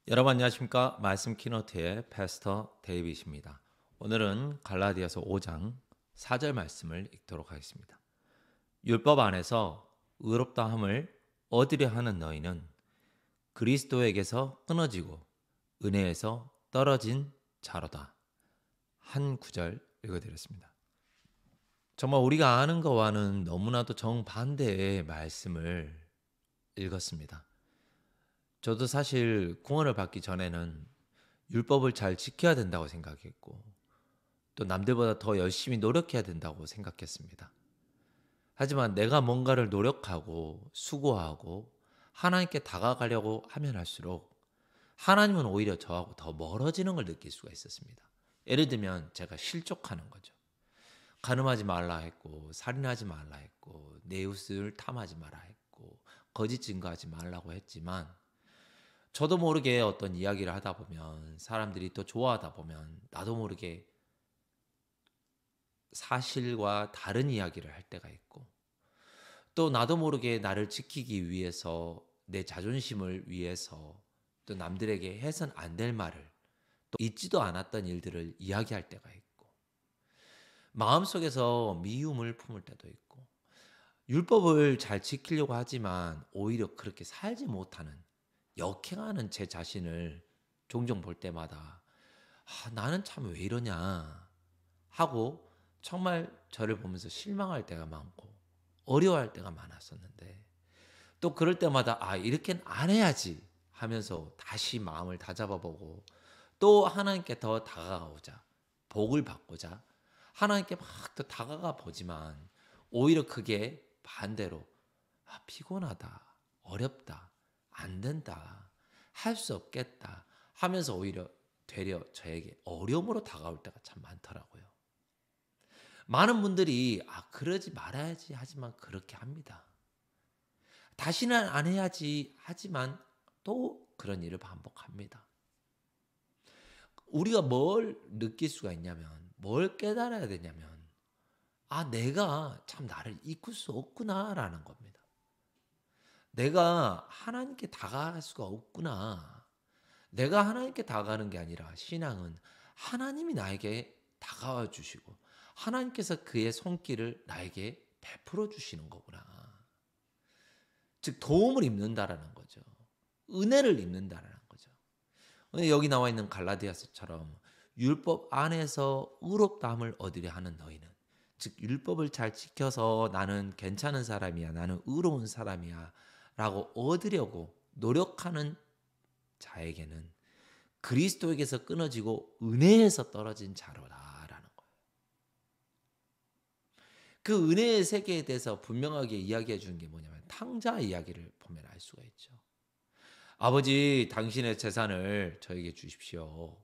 여러분 안녕하십니까? 말씀 키노트의 패스터 데이빗입니다. 오늘은 갈라디아서 5장 4절 말씀을 읽도록 하겠습니다. 율법 안에서 의롭다 함을 얻으려 하는 너희는 그리스도에게서 끊어지고 은혜에서 떨어진 자로다. 한 구절 읽어드렸습니다. 정말 우리가 아는 것과는 너무나도 정반대의 말씀을 읽었습니다. 저도 사실 구원을 받기 전에는 율법을 잘 지켜야 된다고 생각했고 또 남들보다 더 열심히 노력해야 된다고 생각했습니다. 하지만 내가 뭔가를 노력하고 수고하고 하나님께 다가가려고 하면 할수록 하나님은 오히려 저하고 더 멀어지는 걸 느낄 수가 있었습니다. 예를 들면 제가 실족하는 거죠. 간음하지 말라 했고 살인하지 말라 했고 내 이웃을 탐하지 말라 했고 거짓 증거하지 말라고 했지만 저도 모르게 어떤 이야기를 하다 보면 사람들이 또 좋아하다 보면 나도 모르게 사실과 다른 이야기를 할 때가 있고 또 나도 모르게 나를 지키기 위해서 내 자존심을 위해서 또 남들에게 해선 안 될 말을 또 있지도 않았던 일들을 이야기할 때가 있고 마음속에서 미움을 품을 때도 있고 율법을 잘 지키려고 하지만 오히려 그렇게 살지 못하는 역행하는 제 자신을 종종 볼 때마다 나는 참 왜 이러냐 하고 정말 저를 보면서 실망할 때가 많고 어려워할 때가 많았었는데 또 그럴 때마다 이렇게는 안 해야지 하면서 다시 마음을 다잡아보고 또 하나님께 더 다가가고자 복을 받고자 하나님께 막 더 다가가 보지만 오히려 그게 반대로 피곤하다, 어렵다, 안 된다, 할 수 없겠다 하면서 오히려 되려 저에게 어려움으로 다가올 때가 참 많더라고요. 많은 분들이 그러지 말아야지 하지만 그렇게 합니다. 다시는 안 해야지 하지만 또 그런 일을 반복합니다. 우리가 뭘 느낄 수가 있냐면 뭘 깨달아야 되냐면 내가 참 나를 이끌 수 없구나라는 겁니다. 내가 하나님께 다가갈 수가 없구나. 내가 하나님께 다가가는 게 아니라 신앙은 하나님이 나에게 다가와 주시고 하나님께서 그의 손길을 나에게 베풀어 주시는 거구나. 즉 도움을 입는다라는 거죠. 은혜를 입는다라는 거죠. 여기 나와 있는 갈라디아서처럼 율법 안에서 의롭다함을 얻으려 하는 너희는 즉 율법을 잘 지켜서 나는 괜찮은 사람이야. 나는 의로운 사람이야. 라고 얻으려고 노력하는 자에게는 그리스도에게서 끊어지고 은혜에서 떨어진 자로다라는 거예요. 그 은혜의 세계에 대해서 분명하게 이야기해 주는 게 뭐냐면 탕자 이야기를 보면 알 수가 있죠. 아버지 당신의 재산을 저에게 주십시오.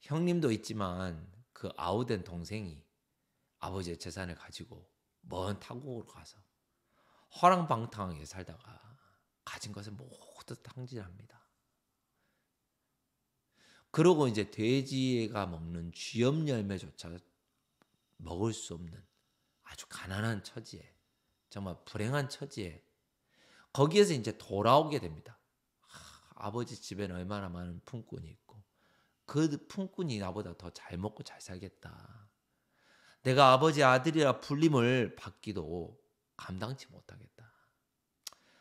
형님도 있지만 그 아우된 동생이 아버지의 재산을 가지고 먼 타국으로 가서 허랑방탕하게 살다가 가진 것을 모두 탕진합니다. 그러고 이제 돼지가 먹는 쥐염 열매조차 먹을 수 없는 아주 가난한 처지에 정말 불행한 처지에 거기에서 이제 돌아오게 됩니다. 아버지 집에는 얼마나 많은 품꾼이 있고 그 품꾼이 나보다 더 잘 먹고 잘 살겠다. 내가 아버지 아들이라 불림을 받기도 감당치 못하겠다.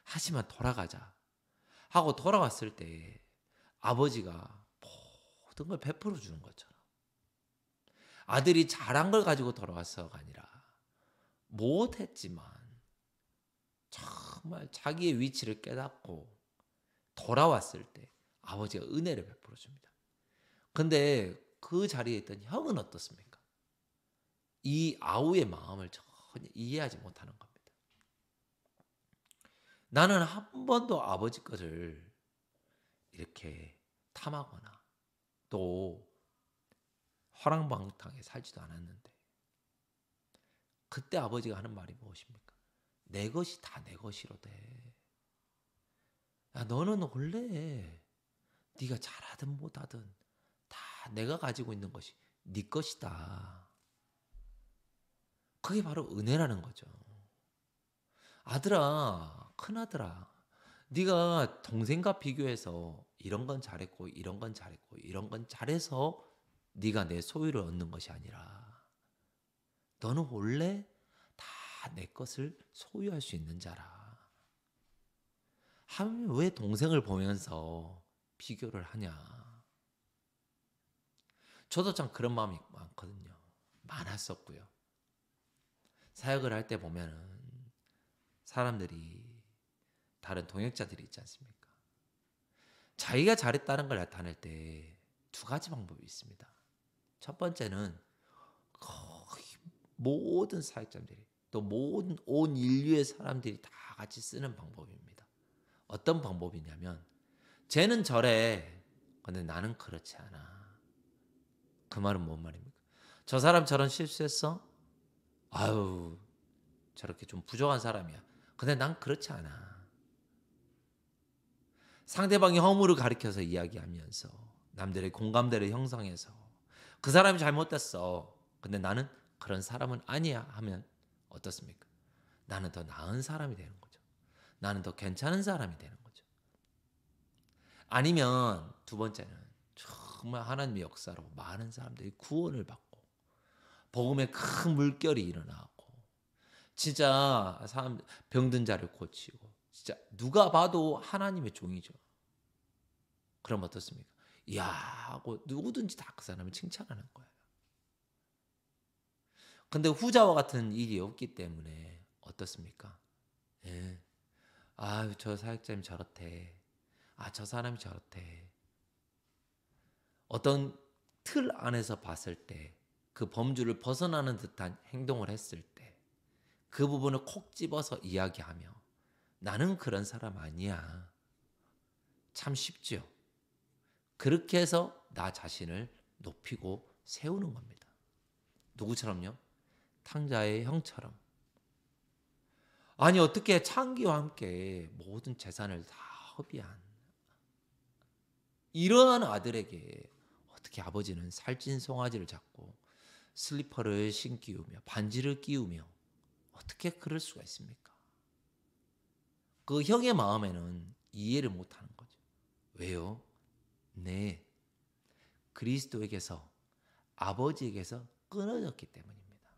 하지만 돌아가자 하고 돌아왔을 때 아버지가 모든 걸 베풀어 주는 것처럼 아들이 잘한 걸 가지고 돌아왔어가 아니라 못했지만 정말 자기의 위치를 깨닫고 돌아왔을 때 아버지가 은혜를 베풀어 줍니다. 근데 그 자리에 있던 형은 어떻습니까? 이 아우의 마음을 전혀 이해하지 못하는 겁니다. 나는 한 번도 아버지 것을 이렇게 탐하거나 또 허랑방탕하게 살지도 않았는데 그때 아버지가 하는 말이 무엇입니까? 내 것이 다 내 것이로되. 야, 너는 원래 네가 잘하든 못하든 다 내가 가지고 있는 것이 네 것이다. 그게 바로 은혜라는 거죠. 아들아, 큰아들아, 네가 동생과 비교해서 이런 건 잘했고 이런 건 잘했고 이런 건 잘해서 네가 내 소유를 얻는 것이 아니라 너는 원래 다 내 것을 소유할 수 있는 자라. 하면 왜 동생을 보면서 비교를 하냐. 저도 참 그런 마음이 많거든요. 많았었고요. 사역을 할 때 보면은 사람들이 다른 동역자들이 있지 않습니까? 자기가 잘했다는 걸 나타낼 때 두 가지 방법이 있습니다. 첫 번째는 거의 모든 사역자들이 또 모든 온 인류의 사람들이 다 같이 쓰는 방법입니다. 어떤 방법이냐면 쟤는 저래. 근데 나는 그렇지 않아. 그 말은 뭔 말입니까? 저 사람 저런 실수했어? 아유, 저렇게 좀 부족한 사람이야. 근데 난 그렇지 않아. 상대방이 허물을 가리켜서 이야기하면서 남들의 공감대를 형성해서 그 사람이 잘못됐어. 근데 나는 그런 사람은 아니야 하면 어떻습니까? 나는 더 나은 사람이 되는 거죠. 나는 더 괜찮은 사람이 되는 거죠. 아니면 두 번째는 정말 하나님의 역사로 많은 사람들이 구원을 받고 복음의 큰 물결이 일어나고 진짜 사람 병든 자를 고치고 진짜 누가 봐도 하나님의 종이죠. 그럼 어떻습니까? 이야 하고 누구든지 다 그 사람을 칭찬하는 거예요. 근데 후자와 같은 일이 없기 때문에 어떻습니까? 예. 아유 저 사역자님 저렇대. 아 저 사람이 저렇대. 어떤 틀 안에서 봤을 때 그 범주를 벗어나는 듯한 행동을 했을 때 그 부분을 콕 집어서 이야기하며 나는 그런 사람 아니야. 참 쉽죠. 그렇게 해서 나 자신을 높이고 세우는 겁니다. 누구처럼요? 탕자의 형처럼. 아니 어떻게 창기와 함께 모든 재산을 다 허비한 이러한 아들에게 어떻게 아버지는 살찐 송아지를 잡고 슬리퍼를 신기우며 반지를 끼우며 어떻게 그럴 수가 있습니까? 그 형의 마음에는 이해를 못하는 거죠. 왜요? 네, 그리스도에게서 아버지에게서 끊어졌기 때문입니다.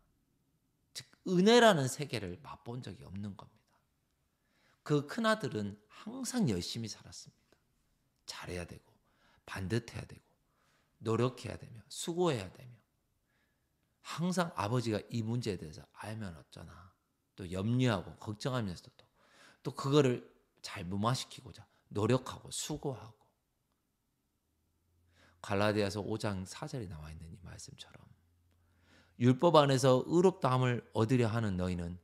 즉 은혜라는 세계를 맛본 적이 없는 겁니다. 그 큰아들은 항상 열심히 살았습니다. 잘해야 되고 반듯해야 되고 노력해야 되며 수고해야 되며 항상 아버지가 이 문제에 대해서 알면 어쩌나 또 염려하고 걱정하면서도 또 그거를 잘 무마시키고자 노력하고 수고하고 갈라디아서 5장 4절에 나와 있는 이 말씀처럼 율법 안에서 의롭다함을 얻으려 하는 너희는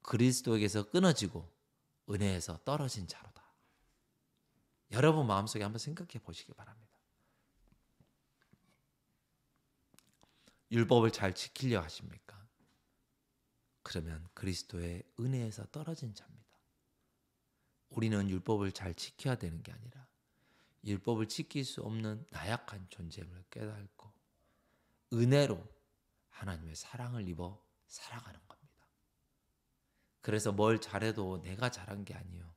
그리스도에게서 끊어지고 은혜에서 떨어진 자로다. 여러분 마음속에 한번 생각해 보시기 바랍니다. 율법을 잘 지키려 하십니까? 그러면 그리스도의 은혜에서 떨어진 자입니다. 우리는 율법을 잘 지켜야 되는 게 아니라 율법을 지킬 수 없는 나약한 존재임을 깨닫고 은혜로 하나님의 사랑을 입어 살아가는 겁니다. 그래서 뭘 잘해도 내가 잘한 게 아니요.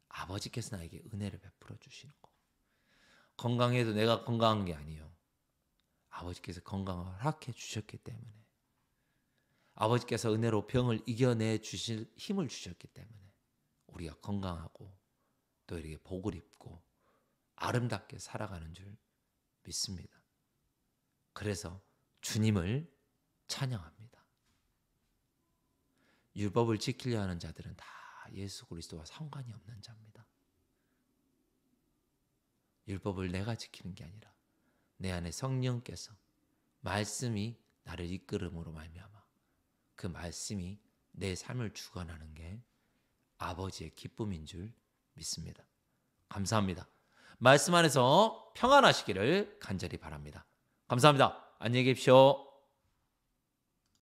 아버지께서 나에게 은혜를 베풀어 주시는 거. 건강해도 내가 건강한 게 아니요. 아버지께서 건강을 허락해 주셨기 때문에 아버지께서 은혜로 병을 이겨내 주실 힘을 주셨기 때문에 우리가 건강하고 또 이렇게 복을 입고 아름답게 살아가는 줄 믿습니다. 그래서 주님을 찬양합니다. 율법을 지키려 하는 자들은 다 예수 그리스도와 상관이 없는 자입니다. 율법을 내가 지키는 게 아니라 내 안에 성령께서 말씀이 나를 이끌음으로 말미암아 그 말씀이 내 삶을 주관하는 게 아버지의 기쁨인 줄 믿습니다. 감사합니다. 말씀 안에서 평안하시기를 간절히 바랍니다. 감사합니다. 안녕히 계십시오.